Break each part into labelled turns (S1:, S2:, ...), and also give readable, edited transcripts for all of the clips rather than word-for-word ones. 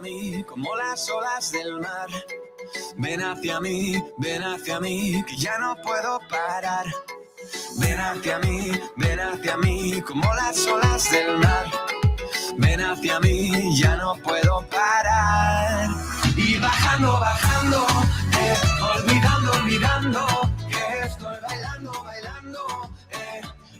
S1: mí como las olas del mar. Ven hacia mí, que ya no puedo parar. Ven hacia mí como las olas del mar. Ven hacia mí, ya no puedo parar. Y bajando, bajando, olvidando, que estoy bailando,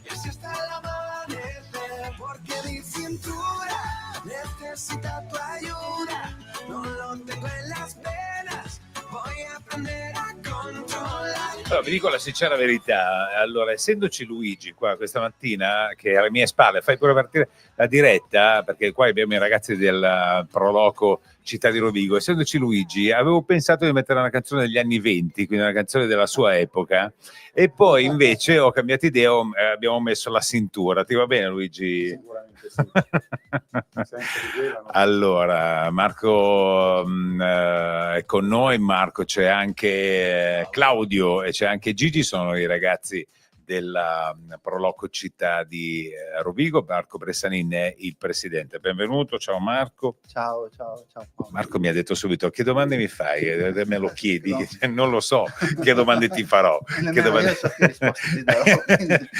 S1: y así hasta el amanecer, porque mi cintura necesita tu ayuda, no lo tengo en las venas, voy a aprender a controlar.
S2: Allora, vi dico la sincera verità, allora, essendoci Luigi qua questa mattina, che è alle mie spalle, fai pure partire la diretta, perché qua abbiamo i ragazzi del Proloco Città di Rovigo, essendoci Luigi, avevo pensato di mettere una canzone degli anni 20, quindi una canzone della sua epoca, e poi invece ho cambiato idea, abbiamo messo la cintura. Ti va bene, Luigi?
S3: Sicuramente sì.
S2: Allora, Marco è con noi, Marco, c'è anche Claudio e c'è anche Gigi, sono i ragazzi della Proloco Città di Rovigo. Marco Bressanin è il presidente. Benvenuto, ciao Marco.
S4: Ciao.
S2: Marco mi ha detto subito: che domande mi fai? Me lo chiedi? Non lo so che domande ti farò. Che domande...
S4: so che risposte ti darò.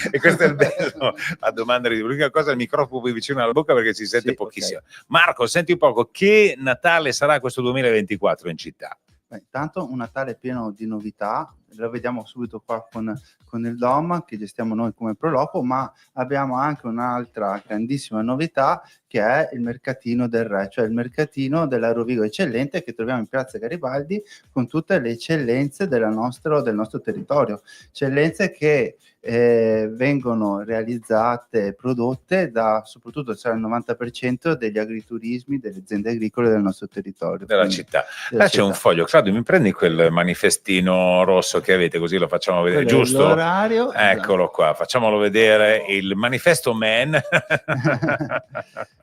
S2: E questo è il bello, la domanda di l'unica cosa, il microfono più vicino alla bocca perché si sente pochissimo. Okay. Marco, senti un poco, che Natale sarà questo 2024 in città?
S4: Intanto un Natale pieno di novità, lo vediamo subito qua con il DOM che gestiamo noi come Proloco, ma abbiamo anche un'altra grandissima novità che è il Mercatino del Re, cioè il mercatino della Rovigo Eccellente che troviamo in Piazza Garibaldi con tutte le eccellenze del nostro territorio, eccellenze che vengono realizzate, prodotte da soprattutto cioè il 90% degli agriturismi, delle aziende agricole del nostro territorio.
S2: Della città. Là c'è un foglio. Claudio, mi prendi quel manifestino rosso che avete, così lo facciamo vedere,
S4: quello
S2: giusto?
S4: L'orario.
S2: Eccolo qua, facciamolo vedere, il manifesto Man.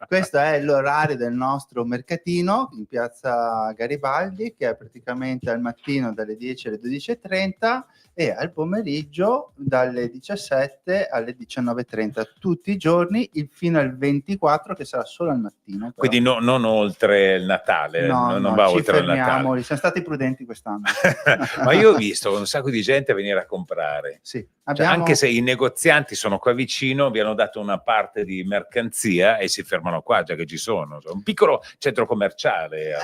S4: Questo è l'orario del nostro mercatino in Piazza Garibaldi, che è praticamente al mattino dalle 10 alle 12:30 e al pomeriggio dalle 17 alle 19:30 tutti i giorni fino al 24 che sarà solo al mattino. Però.
S2: Quindi non oltre il Natale, non va oltre il Natale.
S4: Siamo stati prudenti quest'anno.
S2: Ma io ho visto un sacco di gente venire a comprare.
S4: Sì,
S2: cioè, anche se i negozianti sono qua vicino, vi hanno dato una parte di mercanzia e si fermano qua, già che ci sono. Un piccolo centro commerciale.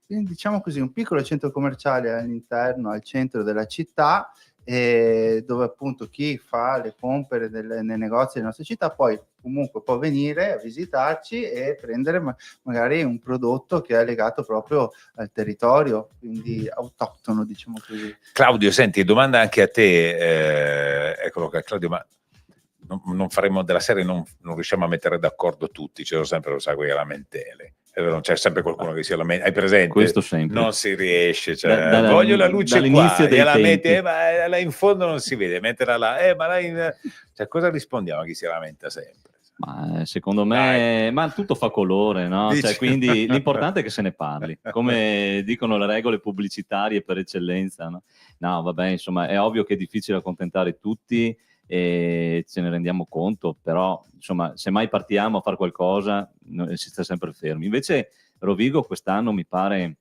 S4: Diciamo così, un piccolo centro commerciale all'interno, al centro della città, dove appunto chi fa le compere nei negozi della nostra città poi comunque può venire a visitarci e prendere magari un prodotto che è legato proprio al territorio, quindi autoctono, diciamo così.
S2: Claudio, senti, domanda anche a te, eccolo qua, Claudio, ma non faremo della serie, non riusciamo a mettere d'accordo tutti, c'è sempre, lo sai, quelle lamentele. Non c'è sempre qualcuno che si lamenta, hai presente?
S5: Questo sempre.
S2: Non si riesce, cioè, voglio la luce qua, e la mette, ma là in fondo non si vede, metterla là, ma là cioè, cosa rispondiamo a chi si lamenta sempre?
S5: Ma secondo me, ma tutto fa colore, no? Cioè, quindi l'importante è che se ne parli, come dicono le regole pubblicitarie per eccellenza, no? No, vabbè, insomma, è ovvio che è difficile accontentare tutti e ce ne rendiamo conto, però insomma, se mai partiamo a fare qualcosa si sta sempre fermi. Invece Rovigo quest'anno mi pare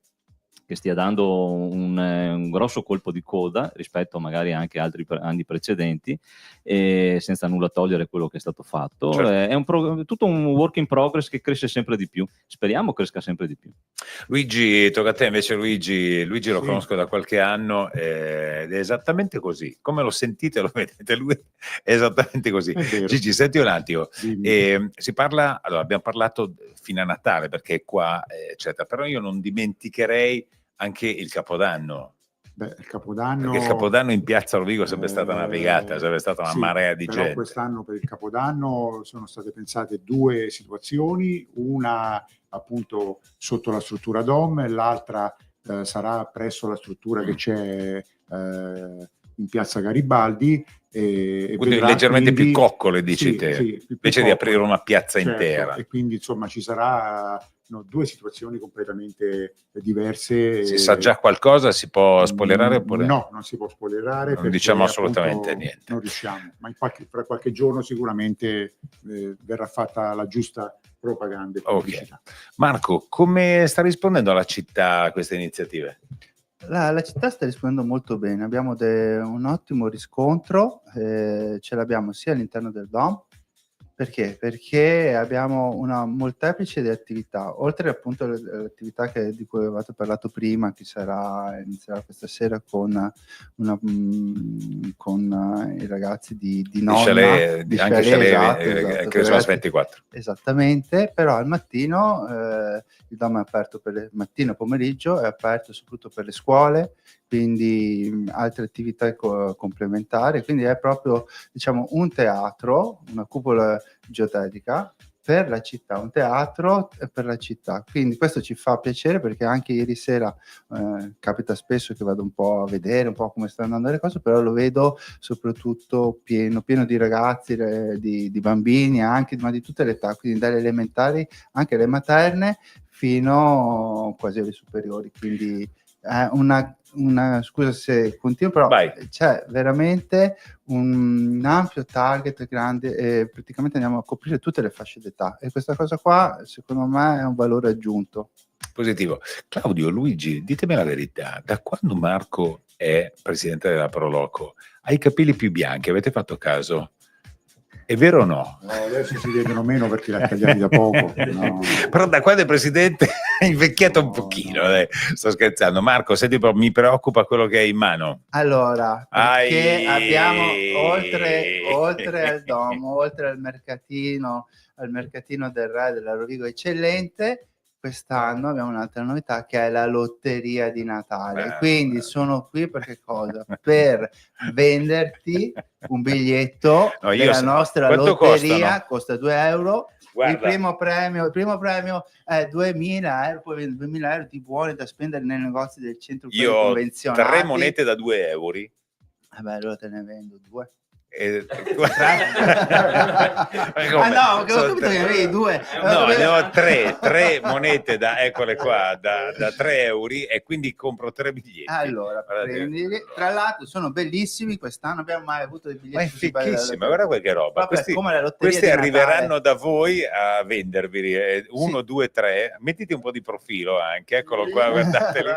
S5: che stia dando un grosso colpo di coda rispetto magari anche a altri anni precedenti, e senza nulla togliere quello che è stato fatto. Certo. È tutto un work in progress che cresce sempre di più, speriamo cresca sempre di più.
S2: Luigi, tocca a te invece. Luigi lo conosco da qualche anno ed è esattamente così, come lo sentite, lo vedete, lui è esattamente così. Gigi, senti un attimo, si parla, allora abbiamo parlato fino a Natale perché è qua, eccetera, però io non dimenticherei anche il Capodanno.
S3: Beh, il Capodanno...
S2: Perché il Capodanno in Piazza Rovigo è sempre stata una figata, è sempre stata una marea di gente.
S3: Quest'anno per il Capodanno sono state pensate due situazioni, una appunto sotto la struttura DOM e l'altra sarà presso la struttura che c'è in piazza Garibaldi. E
S2: Quindi
S3: vedrà
S2: leggermente
S3: quindi-
S2: più coccole, dici
S3: sì,
S2: te,
S3: sì, più
S2: invece di
S3: coccole.
S2: aprire una piazza
S3: Certo,
S2: intera.
S3: e quindi insomma ci saranno due situazioni completamente diverse.
S2: Si sa già qualcosa? Si può spoilerare oppure?
S3: No, non si può spoilerare,
S2: Non
S3: perché
S2: diciamo assolutamente
S3: appunto
S2: niente.
S3: non riusciamo, ma fra qualche giorno sicuramente verrà fatta la giusta propaganda e pubblicità.
S2: Marco, come sta rispondendo la città a queste iniziative?
S4: La città sta rispondendo molto bene, abbiamo un ottimo riscontro, ce l'abbiamo sia all'interno del DOM. Perché? Perché abbiamo una molteplice di attività, oltre appunto all'attività di cui avevate parlato prima, che inizierà questa sera con i ragazzi di Nonna,
S2: Chalet,
S4: di
S2: anche
S4: Chalet,
S2: Chalet,
S4: esatto,
S2: Christmas
S4: ragazzi,
S2: 24.
S4: esattamente, però al mattino il DOM è aperto mattino e pomeriggio, è aperto soprattutto per le scuole, quindi altre attività complementari, quindi è proprio, diciamo, un teatro, una cupola geodetica per la città, un teatro per la città. Quindi questo ci fa piacere, perché anche ieri sera capita spesso che vado un po' a vedere un po' come stanno andando le cose, però lo vedo soprattutto pieno di ragazzi, di bambini, anche ma di tutte le età, quindi dalle elementari anche le materne fino quasi alle superiori, quindi scusa se continuo, però
S2: Vai.
S4: c'è veramente un ampio target grande e praticamente andiamo a coprire tutte le fasce d'età, e questa cosa qua secondo me è un valore aggiunto.
S2: Positivo. Claudio, Luigi, ditemi la verità, da quando Marco è presidente della Proloco ha i capelli più bianchi, avete fatto caso? È vero o no?
S3: No, adesso si vedono meno perché li ha tagliati da poco. No.
S2: Però da quando è presidente è invecchiato un pochino,
S3: no.
S2: sto scherzando. Marco, senti, mi preoccupa quello che hai in mano.
S4: Allora, perché abbiamo oltre al
S2: Dom,
S4: Domo, oltre al mercatino del Re della Rovigo Eccellente, quest'anno abbiamo un'altra novità, che è la lotteria di Natale. Quindi sono qui per che cosa? Per venderti un biglietto della nostra lotteria, costa 2 euro.
S2: Guarda.
S4: Il primo premio è 2.000 euro, poi 2.000 euro di buoni da spendere nei negozi del centro convenzionati.
S2: 3 monete da 2 euro.
S4: Vabbè, allora te ne vendo 2.
S2: No,
S4: che ho capito che avevi 2.
S2: No, ne ho 3 monete eccole qua, da 3 euro, e quindi compro 3 biglietti.
S4: Allora, prendili. Tra l'altro sono bellissimi, quest'anno abbiamo mai avuto dei biglietti.
S2: Ma è fichissima, guarda qualche roba.
S4: Vabbè,
S2: questi arriveranno da voi a vendervi 1, 2, 3. Mettiti un po' di profilo anche, eccolo qua, guardateli.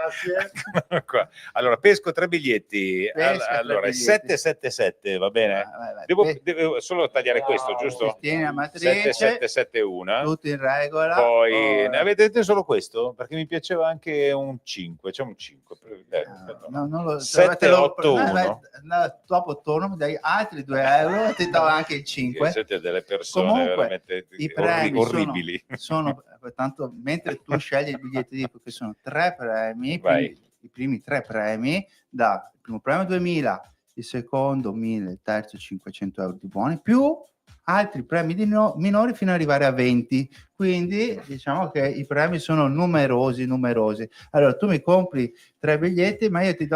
S2: Qua. Allora, pesco 3 biglietti. Allora, 777, va bene? Devo solo tagliare questo, giusto?
S4: Tieni la matrice,
S2: 7771.
S4: tutto in regola.
S2: Poi ne avete solo questo? Perché mi piaceva anche un 5. C'è un 5.
S4: Non lo
S2: 781.
S4: Dopo torno, mi dai altri 2 euro e ti do anche il 5.
S2: Siete delle persone
S4: comunque,
S2: veramente
S4: i premi
S2: orribili.
S4: Sono tanto, mentre tu scegli il biglietto di, perché sono 3 premi, i primi 3 premi, il primo premio 2.000, il secondo 1.000, il terzo 500 euro di buoni, più altri premi minori fino ad arrivare a 20. Quindi diciamo che i premi sono numerosi. Allora tu mi compri 3 biglietti, ma io ti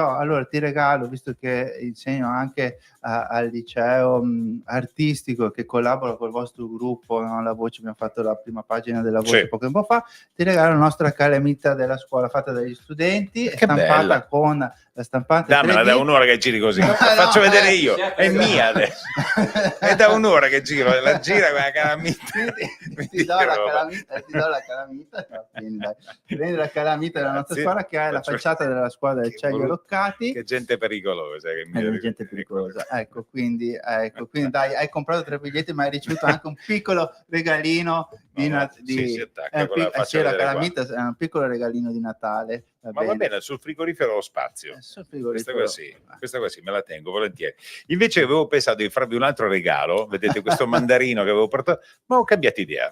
S4: regalo, visto che insegno anche al liceo artistico che collabora col vostro gruppo, no? La Voce, abbiamo fatto la prima pagina della Voce poco tempo fa, ti regalo la nostra calamita della scuola fatta dagli studenti, stampata bella. Con la stampante
S2: dammela
S4: 3D.
S2: Da un'ora che giri così. Faccio vedere io, è mia adesso. È da un'ora che giro, la gira con la calamita.
S4: Ti do la calamita, prendi la calamita della nostra scuola, che è la facciata della squadra del Ceglio Roccati.
S2: Che gente pericolosa.
S4: Gente pericolosa. Ecco, quindi dai, hai comprato 3 biglietti, ma hai ricevuto anche un piccolo regalino
S2: la
S4: calamita è un piccolo regalino di Natale.
S2: Va bene, sul frigorifero ho spazio. Questa qua sì, me la tengo volentieri. Invece avevo pensato di farvi un altro regalo, vedete questo mandarino che avevo portato, ma ho cambiato idea.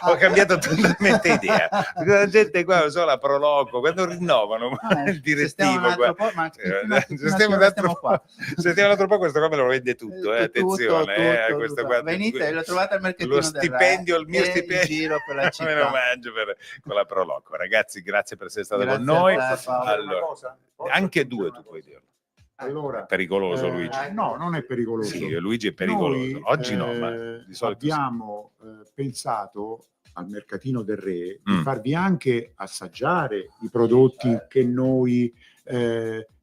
S2: Ho cambiato totalmente idea. La gente qua, non so, la Proloco, quando rinnovano il direttivo sentiamo un altro po', questo qua me lo vende tutto, attenzione.
S4: Questo qua, venite, lo trovate al mercatino
S2: lo stipendio, il mio stipendio
S4: giro per la città.
S2: Me lo mangio con la Proloco. Ragazzi, grazie per essere stato con noi. Allora, anche 2 tu puoi dirlo.
S3: Allora,
S2: Pericoloso Luigi.
S3: No, non è pericoloso.
S2: Sì, Luigi è pericoloso.
S3: Noi,
S2: Oggi no, ma di solito sì.
S3: abbiamo pensato al Mercatino del Re di farvi anche assaggiare i prodotti che noi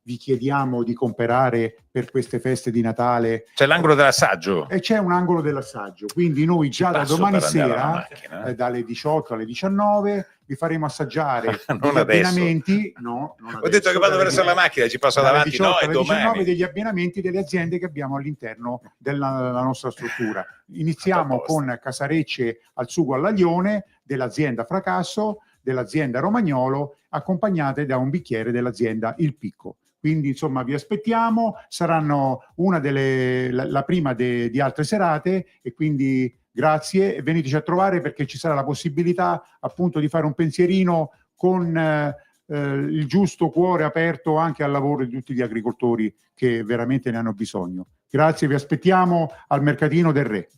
S3: vi chiediamo di comprare per queste feste di Natale.
S2: C'è l'angolo dell'assaggio.
S3: E c'è un angolo dell'assaggio, quindi noi già da
S2: passo
S3: domani
S2: per andare alla
S3: sera,
S2: macchina.
S3: dalle 18 alle 19, vi faremo assaggiare
S2: Non
S3: gli
S2: adesso.
S3: abbinamenti. No, non
S2: Ho
S3: adesso,
S2: detto che vado
S3: dalle
S2: verso la macchina, ci passo
S3: dalle
S2: davanti,
S3: 18
S2: no, è
S3: alle 19
S2: domani.
S3: degli abbinamenti delle aziende che abbiamo all'interno della nostra struttura. Iniziamo con Casarecce al sugo all'aglione dell'azienda Fracasso, dell'azienda Romagnolo, accompagnate da un bicchiere dell'azienda Il Picco. Quindi insomma vi aspettiamo, saranno la prima di altre serate, e quindi grazie e veniteci a trovare, perché ci sarà la possibilità appunto di fare un pensierino con il giusto cuore aperto anche al lavoro di tutti gli agricoltori che veramente ne hanno bisogno. Grazie, vi aspettiamo al Mercatino del Re.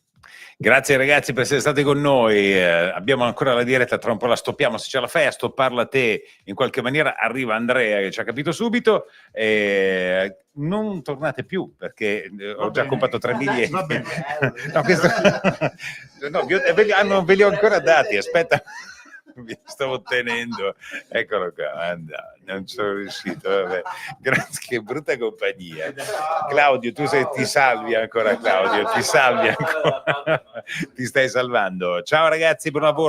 S2: Grazie ragazzi per essere stati con noi. Abbiamo ancora la diretta, tra un po' la stoppiamo. Se ce la fai a stopparla te in qualche maniera, arriva Andrea che ci ha capito subito. Non tornate più, perché ho già comprato 3 biglietti.
S3: Va bene.
S2: No, ve li ho ancora dati, aspetta. Mi stavo tenendo, eccolo qua, non sono riuscito, vabbè. Grazie, che brutta compagnia. Claudio, ti salvi ancora, Claudio, ti salvi ancora, ti stai salvando. Ciao ragazzi, buon lavoro.